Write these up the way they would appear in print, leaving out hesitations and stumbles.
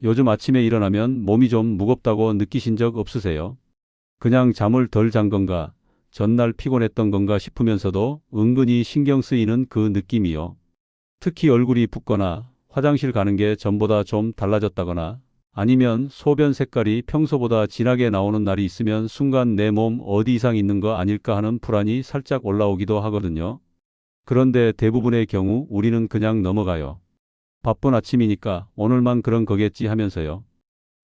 요즘 아침에 일어나면 몸이 좀 무겁다고 느끼신 적 없으세요? 그냥 잠을 덜 잔 건가, 전날 피곤했던 건가 싶으면서도 은근히 신경 쓰이는 그 느낌이요. 특히 얼굴이 붓거나 화장실 가는 게 전보다 좀 달라졌다거나 아니면 소변 색깔이 평소보다 진하게 나오는 날이 있으면 순간 내 몸 어디 이상 있는 거 아닐까 하는 불안이 살짝 올라오기도 하거든요. 그런데 대부분의 경우 우리는 그냥 넘어가요. 바쁜 아침이니까 오늘만 그런 거겠지 하면서요.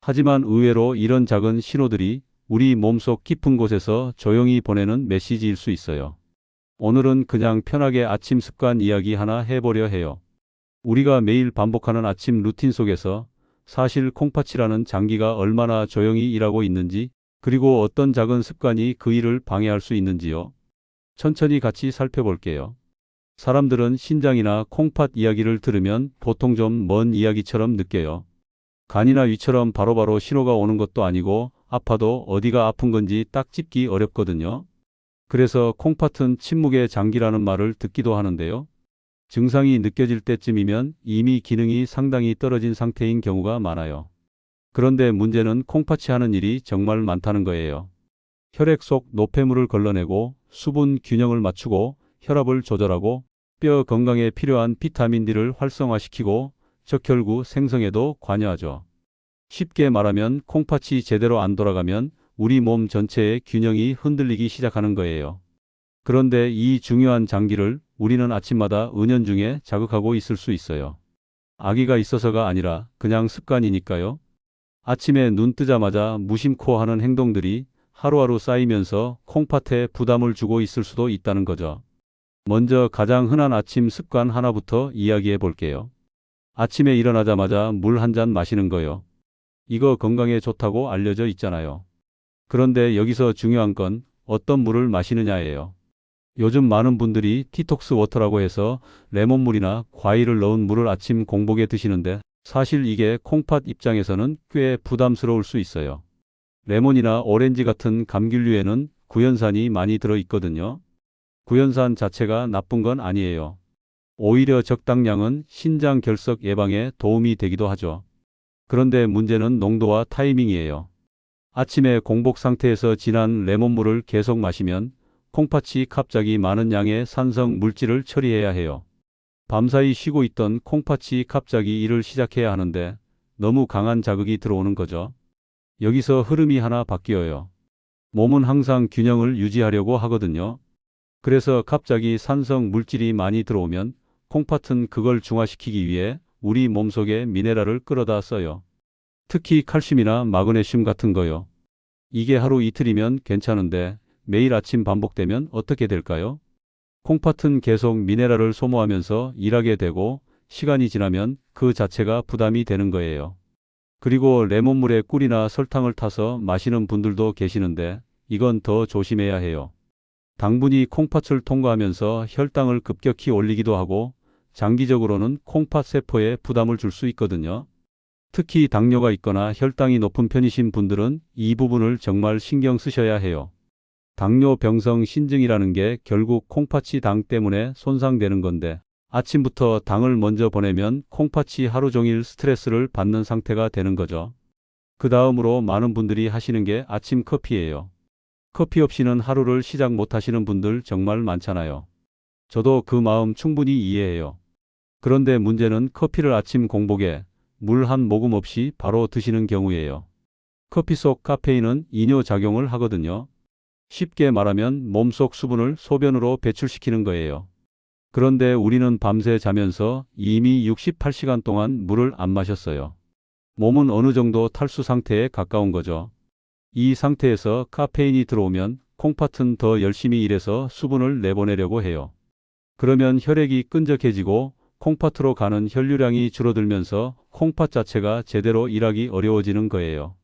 하지만 의외로 이런 작은 신호들이 우리 몸속 깊은 곳에서 조용히 보내는 메시지일 수 있어요. 오늘은 그냥 편하게 아침 습관 이야기 하나 해보려 해요. 우리가 매일 반복하는 아침 루틴 속에서 사실 콩팥이라는 장기가 얼마나 조용히 일하고 있는지, 그리고 어떤 작은 습관이 그 일을 방해할 수 있는지요. 천천히 같이 살펴볼게요. 사람들은 신장이나 콩팥 이야기를 들으면 보통 좀 먼 이야기처럼 느껴요. 간이나 위처럼 바로바로 신호가 오는 것도 아니고 아파도 어디가 아픈 건지 딱 짚기 어렵거든요. 그래서 콩팥은 침묵의 장기라는 말을 듣기도 하는데요. 증상이 느껴질 때쯤이면 이미 기능이 상당히 떨어진 상태인 경우가 많아요. 그런데 문제는 콩팥이 하는 일이 정말 많다는 거예요. 혈액 속 노폐물을 걸러내고 수분 균형을 맞추고 혈압을 조절하고 뼈 건강에 필요한 비타민 D를 활성화시키고 적혈구 생성에도 관여하죠. 쉽게 말하면 콩팥이 제대로 안 돌아가면 우리 몸 전체의 균형이 흔들리기 시작하는 거예요. 그런데 이 중요한 장기를 우리는 아침마다 은연중에 자극하고 있을 수 있어요. 아기가 있어서가 아니라 그냥 습관이니까요. 아침에 눈 뜨자마자 무심코 하는 행동들이 하루하루 쌓이면서 콩팥에 부담을 주고 있을 수도 있다는 거죠. 먼저 가장 흔한 아침 습관 하나부터 이야기해 볼게요. 아침에 일어나자마자 물 한 잔 마시는 거요. 이거 건강에 좋다고 알려져 있잖아요. 그런데 여기서 중요한 건 어떤 물을 마시느냐예요. 요즘 많은 분들이 디톡스 워터라고 해서 레몬물이나 과일을 넣은 물을 아침 공복에 드시는데 사실 이게 콩팥 입장에서는 꽤 부담스러울 수 있어요. 레몬이나 오렌지 같은 감귤류에는 구연산이 많이 들어 있거든요. 구연산 자체가 나쁜 건 아니에요. 오히려 적당량은 신장 결석 예방에 도움이 되기도 하죠. 그런데 문제는 농도와 타이밍이에요. 아침에 공복 상태에서 진한 레몬물을 계속 마시면 콩팥이 갑자기 많은 양의 산성 물질을 처리해야 해요. 밤사이 쉬고 있던 콩팥이 갑자기 일을 시작해야 하는데 너무 강한 자극이 들어오는 거죠. 여기서 흐름이 하나 바뀌어요. 몸은 항상 균형을 유지하려고 하거든요. 그래서 갑자기 산성 물질이 많이 들어오면 콩팥은 그걸 중화시키기 위해 우리 몸속에 미네랄을 끌어다 써요. 특히 칼슘이나 마그네슘 같은 거요. 이게 하루 이틀이면 괜찮은데 매일 아침 반복되면 어떻게 될까요? 콩팥은 계속 미네랄을 소모하면서 일하게 되고 시간이 지나면 그 자체가 부담이 되는 거예요. 그리고 레몬물에 꿀이나 설탕을 타서 마시는 분들도 계시는데 이건 더 조심해야 해요. 당분이 콩팥을 통과하면서 혈당을 급격히 올리기도 하고 장기적으로는 콩팥 세포에 부담을 줄 수 있거든요. 특히 당뇨가 있거나 혈당이 높은 편이신 분들은 이 부분을 정말 신경 쓰셔야 해요. 당뇨병성 신증이라는 게 결국 콩팥이 당 때문에 손상되는 건데 아침부터 당을 먼저 보내면 콩팥이 하루 종일 스트레스를 받는 상태가 되는 거죠. 그 다음으로 많은 분들이 하시는 게 아침 커피예요. 커피 없이는 하루를 시작 못 하시는 분들 정말 많잖아요. 저도 그 마음 충분히 이해해요. 그런데 문제는 커피를 아침 공복에 물 한 모금 없이 바로 드시는 경우예요. 커피 속 카페인은 이뇨 작용을 하거든요. 쉽게 말하면 몸속 수분을 소변으로 배출시키는 거예요. 그런데 우리는 밤새 자면서 이미 68시간 동안 물을 안 마셨어요. 몸은 어느 정도 탈수 상태에 가까운 거죠. 이 상태에서 카페인이 들어오면 콩팥은 더 열심히 일해서 수분을 내보내려고 해요. 그러면 혈액이 끈적해지고 콩팥으로 가는 혈류량이 줄어들면서 콩팥 자체가 제대로 일하기 어려워지는 거예요.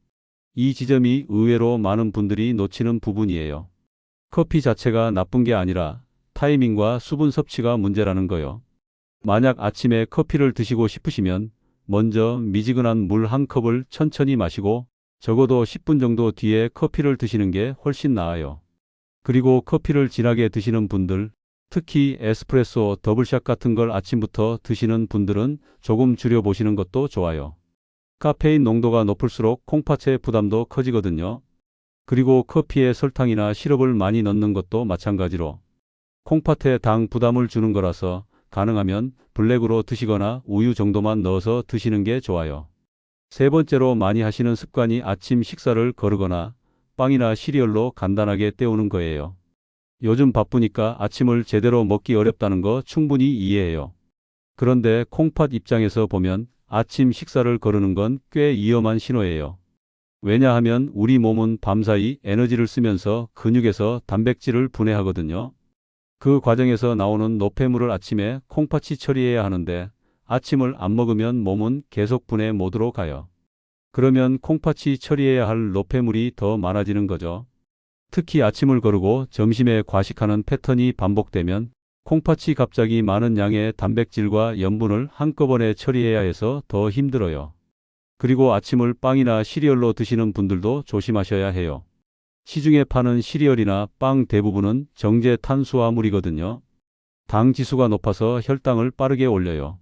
이 지점이 의외로 많은 분들이 놓치는 부분이에요. 커피 자체가 나쁜 게 아니라 타이밍과 수분 섭취가 문제라는 거요. 만약 아침에 커피를 드시고 싶으시면 먼저 미지근한 물 한 컵을 천천히 마시고 적어도 10분 정도 뒤에 커피를 드시는 게 훨씬 나아요. 그리고 커피를 진하게 드시는 분들, 특히 에스프레소, 더블샷 같은 걸 아침부터 드시는 분들은 조금 줄여보시는 것도 좋아요. 카페인 농도가 높을수록 콩팥의 부담도 커지거든요. 그리고 커피에 설탕이나 시럽을 많이 넣는 것도 마찬가지로 콩팥에 당 부담을 주는 거라서 가능하면 블랙으로 드시거나 우유 정도만 넣어서 드시는 게 좋아요. 세 번째로 많이 하시는 습관이 아침 식사를 거르거나 빵이나 시리얼로 간단하게 때우는 거예요. 요즘 바쁘니까 아침을 제대로 먹기 어렵다는 거 충분히 이해해요. 그런데 콩팥 입장에서 보면 아침 식사를 거르는 건 꽤 위험한 신호예요. 왜냐하면 우리 몸은 밤사이 에너지를 쓰면서 근육에서 단백질을 분해하거든요. 그 과정에서 나오는 노폐물을 아침에 콩팥이 처리해야 하는데 아침을 안 먹으면 몸은 계속 분해 모드로 가요. 그러면 콩팥이 처리해야 할 노폐물이 더 많아지는 거죠. 특히 아침을 거르고 점심에 과식하는 패턴이 반복되면 콩팥이 갑자기 많은 양의 단백질과 염분을 한꺼번에 처리해야 해서 더 힘들어요. 그리고 아침을 빵이나 시리얼로 드시는 분들도 조심하셔야 해요. 시중에 파는 시리얼이나 빵 대부분은 정제 탄수화물이거든요. 당 지수가 높아서 혈당을 빠르게 올려요.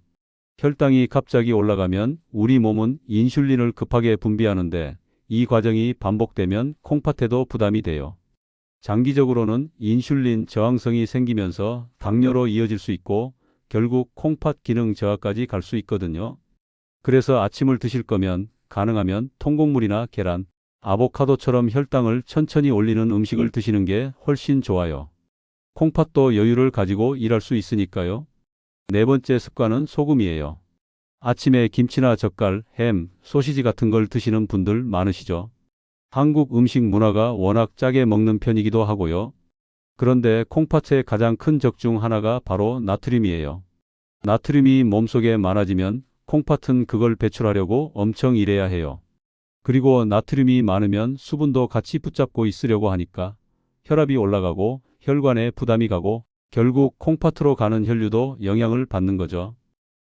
혈당이 갑자기 올라가면 우리 몸은 인슐린을 급하게 분비하는데 이 과정이 반복되면 콩팥에도 부담이 돼요. 장기적으로는 인슐린 저항성이 생기면서 당뇨로 이어질 수 있고 결국 콩팥 기능 저하까지 갈 수 있거든요. 그래서 아침을 드실 거면 가능하면 통곡물이나 계란, 아보카도처럼 혈당을 천천히 올리는 음식을 드시는 게 훨씬 좋아요. 콩팥도 여유를 가지고 일할 수 있으니까요. 네 번째 습관은 소금이에요. 아침에 김치나 젓갈, 햄, 소시지 같은 걸 드시는 분들 많으시죠? 한국 음식 문화가 워낙 짜게 먹는 편이기도 하고요. 그런데 콩팥의 가장 큰 적 중 하나가 바로 나트륨이에요. 나트륨이 몸속에 많아지면 콩팥은 그걸 배출하려고 엄청 일해야 해요. 그리고 나트륨이 많으면 수분도 같이 붙잡고 있으려고 하니까 혈압이 올라가고 혈관에 부담이 가고 결국 콩팥으로 가는 혈류도 영향을 받는 거죠.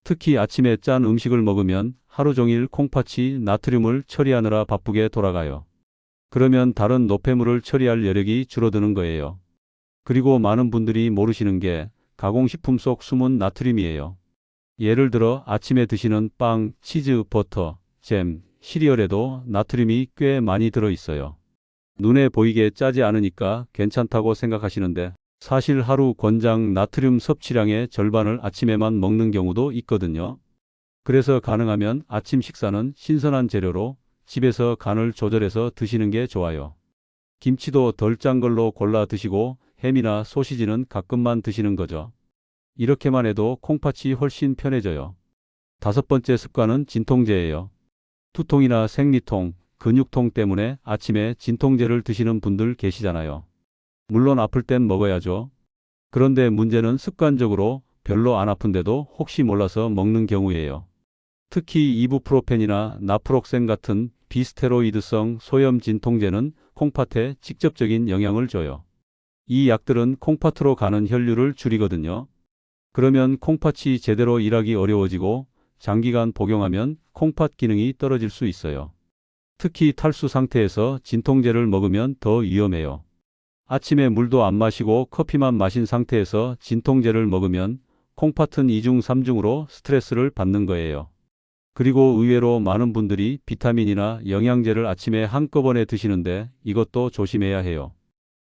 특히 아침에 짠 음식을 먹으면 하루 종일 콩팥이 나트륨을 처리하느라 바쁘게 돌아가요. 그러면 다른 노폐물을 처리할 여력이 줄어드는 거예요. 그리고 많은 분들이 모르시는 게 가공식품 속 숨은 나트륨이에요. 예를 들어 아침에 드시는 빵, 치즈, 버터, 잼, 시리얼에도 나트륨이 꽤 많이 들어있어요. 눈에 보이게 짜지 않으니까 괜찮다고 생각하시는데 사실 하루 권장 나트륨 섭취량의 절반을 아침에만 먹는 경우도 있거든요. 그래서 가능하면 아침 식사는 신선한 재료로 집에서 간을 조절해서 드시는 게 좋아요. 김치도 덜 짠 걸로 골라 드시고 햄이나 소시지는 가끔만 드시는 거죠. 이렇게만 해도 콩팥이 훨씬 편해져요. 다섯 번째 습관은 진통제예요. 두통이나 생리통, 근육통 때문에 아침에 진통제를 드시는 분들 계시잖아요. 물론 아플 땐 먹어야죠. 그런데 문제는 습관적으로 별로 안 아픈데도 혹시 몰라서 먹는 경우예요. 특히 이부프로펜이나 나프록센 같은 비스테로이드성 소염 진통제는 콩팥에 직접적인 영향을 줘요. 이 약들은 콩팥으로 가는 혈류를 줄이거든요. 그러면 콩팥이 제대로 일하기 어려워지고 장기간 복용하면 콩팥 기능이 떨어질 수 있어요. 특히 탈수 상태에서 진통제를 먹으면 더 위험해요. 아침에 물도 안 마시고 커피만 마신 상태에서 진통제를 먹으면 콩팥은 2중 3중으로 스트레스를 받는 거예요. 그리고 의외로 많은 분들이 비타민이나 영양제를 아침에 한꺼번에 드시는데 이것도 조심해야 해요.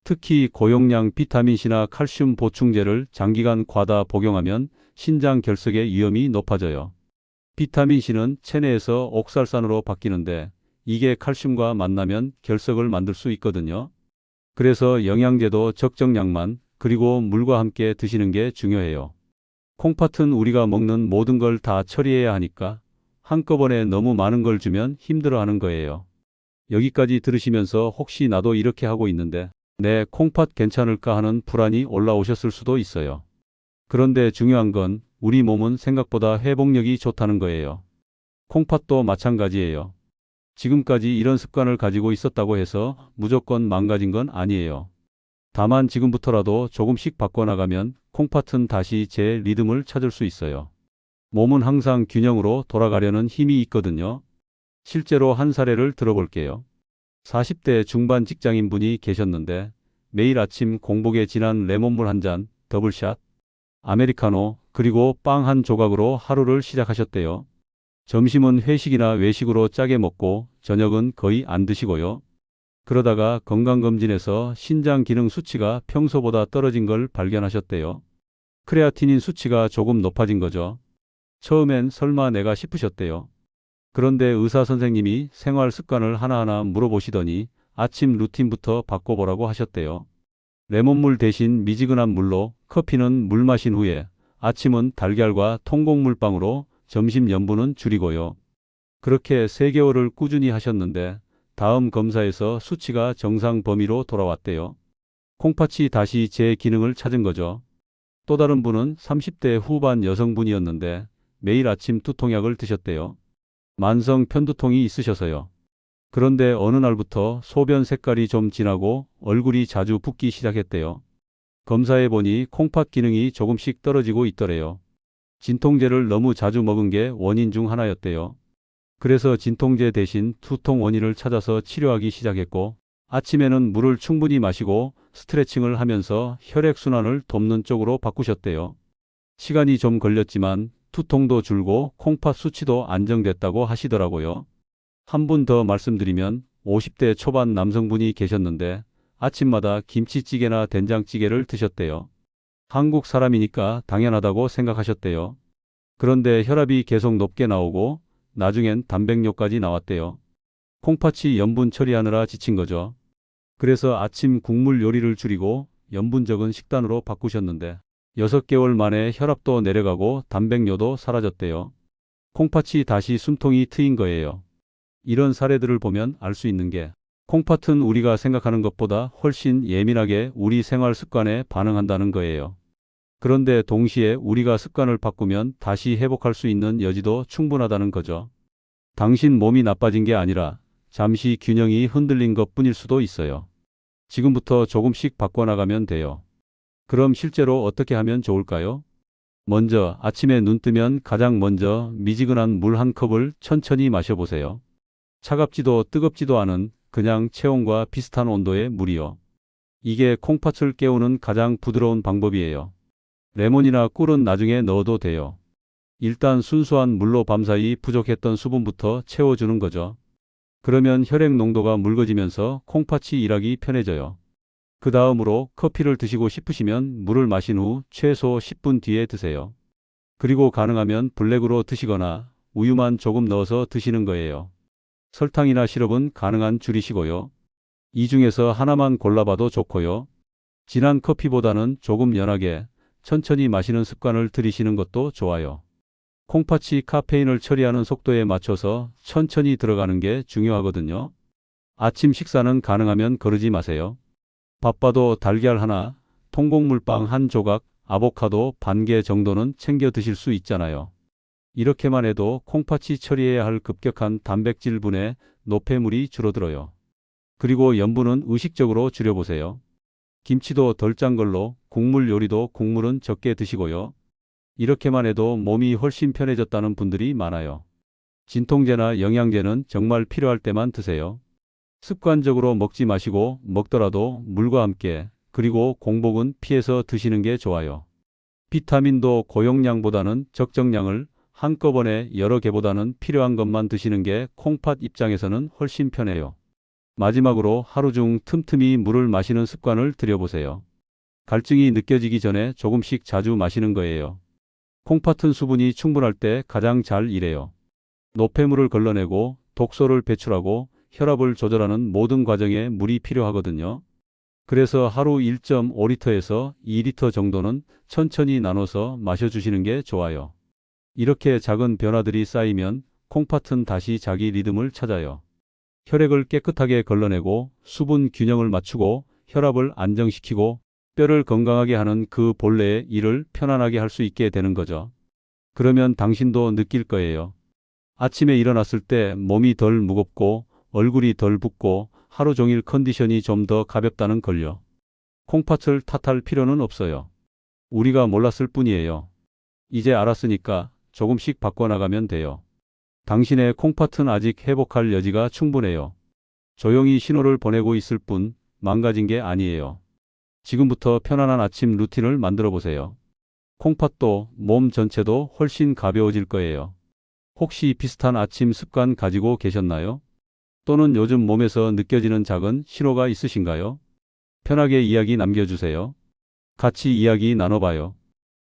특히 고용량 비타민C나 칼슘 보충제를 장기간 과다 복용하면 신장 결석의 위험이 높아져요. 비타민C는 체내에서 옥살산으로 바뀌는데 이게 칼슘과 만나면 결석을 만들 수 있거든요. 그래서 영양제도 적정량만 그리고 물과 함께 드시는 게 중요해요. 콩팥은 우리가 먹는 모든 걸 다 처리해야 하니까 한꺼번에 너무 많은 걸 주면 힘들어하는 거예요. 여기까지 들으시면서 혹시 나도 이렇게 하고 있는데 내 콩팥 괜찮을까 하는 불안이 올라오셨을 수도 있어요. 그런데 중요한 건 우리 몸은 생각보다 회복력이 좋다는 거예요. 콩팥도 마찬가지예요. 지금까지 이런 습관을 가지고 있었다고 해서 무조건 망가진 건 아니에요. 다만 지금부터라도 조금씩 바꿔나가면 콩팥은 다시 제 리듬을 찾을 수 있어요. 몸은 항상 균형으로 돌아가려는 힘이 있거든요. 실제로 한 사례를 들어볼게요. 40대 중반 직장인 분이 계셨는데 매일 아침 공복에 진한 레몬물 한 잔, 더블샷, 아메리카노, 그리고 빵 한 조각으로 하루를 시작하셨대요. 점심은 회식이나 외식으로 짜게 먹고 저녁은 거의 안 드시고요. 그러다가 건강검진에서 신장 기능 수치가 평소보다 떨어진 걸 발견하셨대요. 크레아티닌 수치가 조금 높아진 거죠. 처음엔 설마 내가 싶으셨대요. 그런데 의사 선생님이 생활 습관을 하나하나 물어보시더니 아침 루틴부터 바꿔보라고 하셨대요. 레몬물 대신 미지근한 물로, 커피는 물 마신 후에, 아침은 달걀과 통곡물빵으로, 점심 염분은 줄이고요. 그렇게 3개월을 꾸준히 하셨는데 다음 검사에서 수치가 정상 범위로 돌아왔대요. 콩팥이 다시 제 기능을 찾은 거죠. 또 다른 분은 30대 후반 여성분이었는데 매일 아침 두통약을 드셨대요. 만성 편두통이 있으셔서요. 그런데 어느 날부터 소변 색깔이 좀 진하고 얼굴이 자주 붓기 시작했대요. 검사해 보니 콩팥 기능이 조금씩 떨어지고 있더래요. 진통제를 너무 자주 먹은 게 원인 중 하나였대요. 그래서 진통제 대신 두통 원인을 찾아서 치료하기 시작했고, 아침에는 물을 충분히 마시고 스트레칭을 하면서 혈액순환을 돕는 쪽으로 바꾸셨대요. 시간이 좀 걸렸지만 두통도 줄고 콩팥 수치도 안정됐다고 하시더라고요. 한 분 더 말씀드리면 50대 초반 남성분이 계셨는데 아침마다 김치찌개나 된장찌개를 드셨대요. 한국 사람이니까 당연하다고 생각하셨대요. 그런데 혈압이 계속 높게 나오고 나중엔 단백뇨까지 나왔대요. 콩팥이 염분 처리하느라 지친 거죠. 그래서 아침 국물 요리를 줄이고 염분 적은 식단으로 바꾸셨는데 6개월 만에 혈압도 내려가고 단백뇨도 사라졌대요. 콩팥이 다시 숨통이 트인 거예요. 이런 사례들을 보면 알 수 있는 게 콩팥은 우리가 생각하는 것보다 훨씬 예민하게 우리 생활 습관에 반응한다는 거예요. 그런데 동시에 우리가 습관을 바꾸면 다시 회복할 수 있는 여지도 충분하다는 거죠. 당신 몸이 나빠진 게 아니라 잠시 균형이 흔들린 것뿐일 수도 있어요. 지금부터 조금씩 바꿔나가면 돼요. 그럼 실제로 어떻게 하면 좋을까요? 먼저 아침에 눈 뜨면 가장 먼저 미지근한 물 한 컵을 천천히 마셔보세요. 차갑지도 뜨겁지도 않은 그냥 체온과 비슷한 온도의 물이요. 이게 콩팥을 깨우는 가장 부드러운 방법이에요. 레몬이나 꿀은 나중에 넣어도 돼요. 일단 순수한 물로 밤사이 부족했던 수분부터 채워주는 거죠. 그러면 혈액 농도가 묽어지면서 콩팥이 일하기 편해져요. 그 다음으로 커피를 드시고 싶으시면 물을 마신 후 최소 10분 뒤에 드세요. 그리고 가능하면 블랙으로 드시거나 우유만 조금 넣어서 드시는 거예요. 설탕이나 시럽은 가능한 줄이시고요. 이 중에서 하나만 골라봐도 좋고요. 진한 커피보다는 조금 연하게 천천히 마시는 습관을 들이시는 것도 좋아요. 콩팥이 카페인을 처리하는 속도에 맞춰서 천천히 들어가는 게 중요하거든요. 아침 식사는 가능하면 거르지 마세요. 바빠도 달걀 하나, 통곡물빵 한 조각, 아보카도 반 개 정도는 챙겨 드실 수 있잖아요. 이렇게만 해도 콩팥이 처리해야 할 급격한 단백질 분해, 노폐물이 줄어들어요. 그리고 염분은 의식적으로 줄여보세요. 김치도 덜 짠 걸로, 국물 요리도 국물은 적게 드시고요. 이렇게만 해도 몸이 훨씬 편해졌다는 분들이 많아요. 진통제나 영양제는 정말 필요할 때만 드세요. 습관적으로 먹지 마시고 먹더라도 물과 함께, 그리고 공복은 피해서 드시는 게 좋아요. 비타민도 고용량보다는 적정량을, 한꺼번에 여러 개보다는 필요한 것만 드시는 게 콩팥 입장에서는 훨씬 편해요. 마지막으로 하루 중 틈틈이 물을 마시는 습관을 들여보세요. 갈증이 느껴지기 전에 조금씩 자주 마시는 거예요. 콩팥은 수분이 충분할 때 가장 잘 일해요. 노폐물을 걸러내고 독소를 배출하고 혈압을 조절하는 모든 과정에 물이 필요하거든요. 그래서 하루 1.5리터에서 2리터 정도는 천천히 나눠서 마셔주시는 게 좋아요. 이렇게 작은 변화들이 쌓이면 콩팥은 다시 자기 리듬을 찾아요. 혈액을 깨끗하게 걸러내고 수분 균형을 맞추고 혈압을 안정시키고 뼈를 건강하게 하는 그 본래의 일을 편안하게 할 수 있게 되는 거죠. 그러면 당신도 느낄 거예요. 아침에 일어났을 때 몸이 덜 무겁고 얼굴이 덜 붓고 하루 종일 컨디션이 좀 더 가볍다는 걸요. 콩팥을 탓할 필요는 없어요. 우리가 몰랐을 뿐이에요. 이제 알았으니까 조금씩 바꿔나가면 돼요. 당신의 콩팥은 아직 회복할 여지가 충분해요. 조용히 신호를 보내고 있을 뿐 망가진 게 아니에요. 지금부터 편안한 아침 루틴을 만들어 보세요. 콩팥도 몸 전체도 훨씬 가벼워질 거예요. 혹시 비슷한 아침 습관 가지고 계셨나요? 또는 요즘 몸에서 느껴지는 작은 신호가 있으신가요? 편하게 이야기 남겨주세요. 같이 이야기 나눠봐요.